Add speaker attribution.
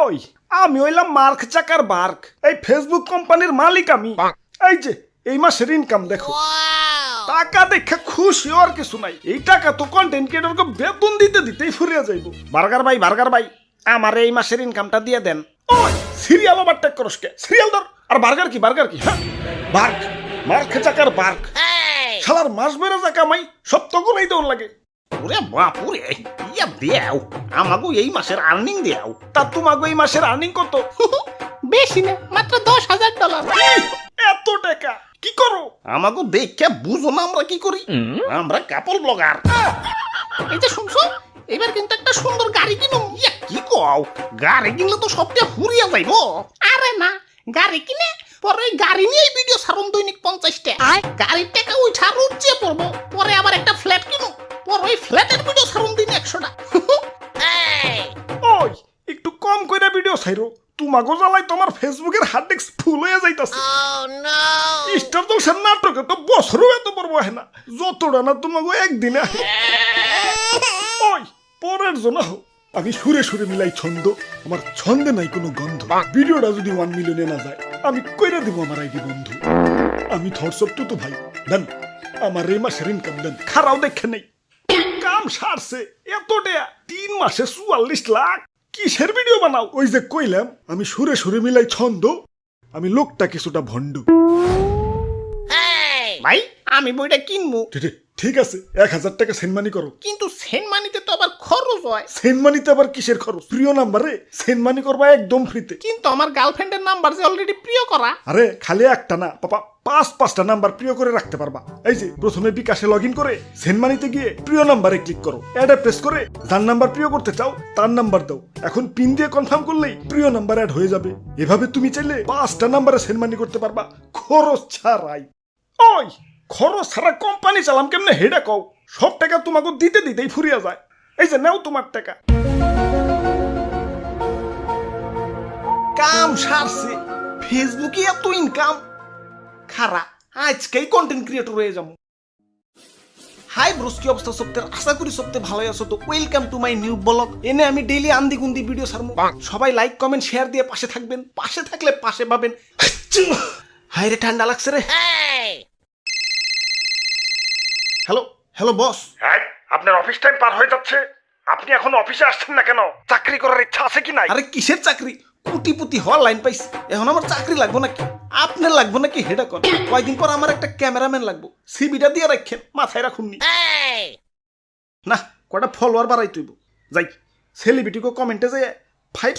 Speaker 1: ওই আমি হইলাম মার্ক চাকার বার্ক, এই ফেসবুক কোম্পানির মালিক আমি। এই যে এই মাসের ইনকাম দেখো, টাকা দেখে খুশি আর কিছু নাই। এই টাকা তো কন্টেন্ট ক্রিয়েটরকে বেতন দিতে দিতেই ফুরিয়ে যাইব। বার্গার ভাই আমার এই মাসের ইনকামটা দিয়ে দেন। ওই সিরিয়াল ওভারটেক করস কে? সিরিয়াল ধর। আর বার্গার কি হ্যাঁ বার্ক, মার্ক চাকার বার্ক। শালার মাস বেড়ে যা কামাই সব তো গুলাই দৌড় লাগে।
Speaker 2: ওরে বাপুরে, ইয়া দেও আমাগো এই মাসের আর্নিং দেও।
Speaker 1: তা তোমাকে এই মাসের আর্নিং কত?
Speaker 3: বেশি না, মাত্র $10,000।
Speaker 1: এত টাকা কি করো?
Speaker 2: আমাগো দেখে বুঝো না আমরা কি করি। আমরা কাপল ব্লগার।
Speaker 3: এই যে শুনছো, এবার কিন্তু একটা সুন্দর গাড়ি কিনুম।
Speaker 2: ইয়া কি কও, গাড়ি কিনলে তো সবটা ফুরিয়া যাইবো।
Speaker 3: আরে না, গাড়ি কিনে পরে ওই গাড়ি নিয়েই ভিডিও ছাড়ুন দৈনিক 50টা। গাড়ির টাকা উঠা রুচিয়ে পড়বো, পরে আবার একটা ফ্ল্যাট কিনুম, পরে ওই ফ্ল্যাটের ভিডিও ছাড়ুন দিন 100টা।
Speaker 1: ওই একটু কম কইরা ভিডিও ছাইরো, তোমাগো জ্বালাই তোমার ফেসবুকের হার্ড ডিস্ক ফুল হয়ে যাইতাছে। স্টার জলসার নাটকে তো বছরও এত বড় হয় না, যতটা না তোমাগো একদিনে আহে। ওই পরের জন্য হোক, আমি সুরে সুরে মিলাই ছন্দ, আমার ছন্দে নাই কোনো গন্ধ। ভিডিওটা যদি 1 মিলিয়নে না যায় আমি কইরা দিব আমার আইডি বন্ধু। আমি থটসপ তো ভাই দেন, আমার এই মাসের ইনকাম দেন, খারাও দেখে নেই। কাম সারছে এত টাকা, 3 মাসে 44 লাখ। কিসের ভিডিও বানাও? ওই যে কইলাম আমি সুরে সুরে মিলাই ছন্দ, আমি লোকটা কিছুটা ভণ্ড।
Speaker 3: ভাই আমি বইটা কিনবো,
Speaker 1: ঠিক আছে 1000 টাকা সেন্ডমানি করো।
Speaker 3: কিন্তু সেন্ট মানিতে তো আবার খরচ হয়।
Speaker 1: সেন্ডমানিতে আবার কিসের খরচ? প্রিয় নাম্বারে সেন্ডমানি করবা একদম ফ্রিতে।
Speaker 3: কিন্তু আমার গার্লফ্রেন্ডের নাম্বার যে অলরেডি প্রিয় করা।
Speaker 1: আরে খালি একটা না পাপা, 5-5টা নাম্বার প্রিয় করে রাখতে পারবা। এই যে প্রথমে বিকাশে লগ ইন করে সেন্ডমানিতে গিয়ে প্রিয় নাম্বারে ক্লিক করো, অ্যাডে প্রেস করে যার নাম্বার প্রিয় করতে চাও তার নাম্বার দাও। এখন পিন দিয়ে কনফার্ম করলেই প্রিয় নাম্বার অ্যাড হয়ে যাবে। এভাবে তুমি চাইলে 5টা নাম্বারে সেন্ডমানি করতে পারবা খরচ ছাড়াই। ওই খরচ ছাড়া কোম্পানি চালাম কেমনে হেডা কও? সব টাকা তোমাকে দিতে দিতেই ফুরিয়া যায়। এই যে নাও তোমার টাকা।
Speaker 2: কাম সারছে, ফেসবুকে এত ইনকাম। খারা আজকেই কন্টেন্ট ক্রিয়েটর হয়ে যাবো। হাই ব্রোস, কি অবস্থা সপ্তাহ? আশা করি সপ্তাহে ভালোই আছো। তো welcome to my new blog. এনে আমি ডেইলি আন্দি গুন্দি ভিডিও ছাড়বো। সবাই লাইক কমেন্ট শেয়ার দিয়ে পাশে থাকবেন, পাশে থাকলে পাশে পাবেন। হাই রে ঠান্ডা লাগছে রে। Hello boss.
Speaker 1: হ্যাঁ, আপনার অফিস টাইম পার হয়ে যাচ্ছে, আপনি এখন অফিসে আসছেন না কেন? চাকরি করার ইচ্ছা আছে কি নাই?
Speaker 2: আরে কিসের চাকরি? কোটিপতি হওয়ার লাইন পাইছি, এখন আমার চাকরি লাগবো নাকি? আপনার লাগবো নাকি হেডা কর। কয়দিন পর আমার একটা ক্যামেরাম্যান লাগবো, সিবিটা দিয়ে রাখেন, মাথায় রাখুননি। না কটা ফলোয়ার বাড়াই তুইব। যাই সেলিব্রিটিকে কমেন্টে যাই 5